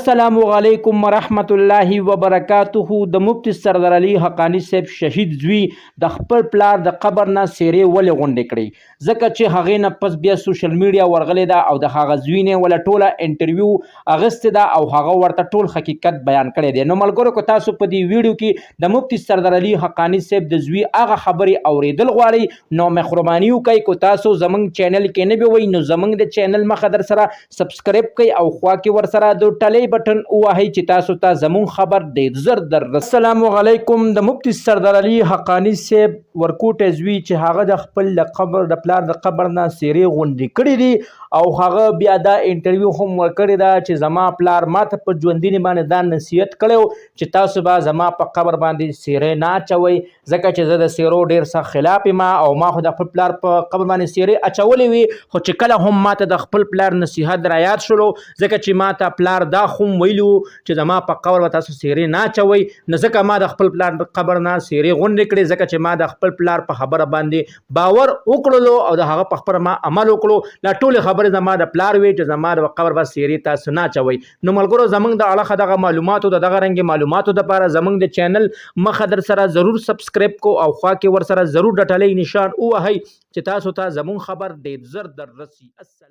السلام علیکم ورحمت الله وبرکاته. د مفتی سردار علي حقانی صاحب شهید زوی د خپل پلار د قبر نه سیرې ولې غونډې کړي؟ ځکه چې هغې نه پس بیا سوشل میډیا ورغلی ده او د هغه زوی نه ولا ټوله انټرویو اغستې ده او هغه ورته ټول حقیقت بیان کړی دی. نو ملګرو که تاسو په دې ویډیو کې د مفتی سردار علي حقانی صاحب د زوی هغه خبرې اوریدل غواړئ نو مهرباني وکړئ که تاسو زموږ چینل کې نه وئ نو زموږ د چینل مخه در سره سبسکرایب کړئ او خوا کې ورسره د ټلې بټن ووهئ چې تاسو ته زموږ خبر ډېر زر در رسي. السلام علیکم. د مفتی سردار علي حقانی صاحب ورکوټی زوی چې هغه د خپل د پلار د قبر نه سیرې غونډې کړي دي او هغه بیا دا انټرویو هم ورکړې ده چې زما پلار ماته په ژوندینې باندې دا نصیحت کړی و چې تاسو به زما په قبر باندې سیرې نه اچوئ ځکه چې زه د سیرو ډېر سخت خلاف یم او ما خو د خپل پلار په قبر باندې سیرې اچولې وي خو چې کله هم ماته د خپل پلار نصیحت رایاد شولو ځکه چې ماته پلار دا خو ویلو چې زما په قبر به تاسو سیرې نه اچوئ نو ځکه ما د خپل پلار د قبر نه سیرې غونډې کړې ځکه چې ما د خپل پلار په خبره باندې باور وکړلو او د هغه په خبره ما عمل وکړو. لا ټولې خبرې زما د پلار وی چې زما د قبر به سیرې تاسو نه اچوئ. نو ملګرو زموږ د اړخه دغه معلوماتو د دغه رنګې معلوماتو دپاره زموږ د چینل مخه در سره ضرور سبسکرایب کو او خوا کې ورسره ضرور د ټلۍ نشان ووهئ چې تاسو ته زموږ خبر ډېر زر در رسي. السلام.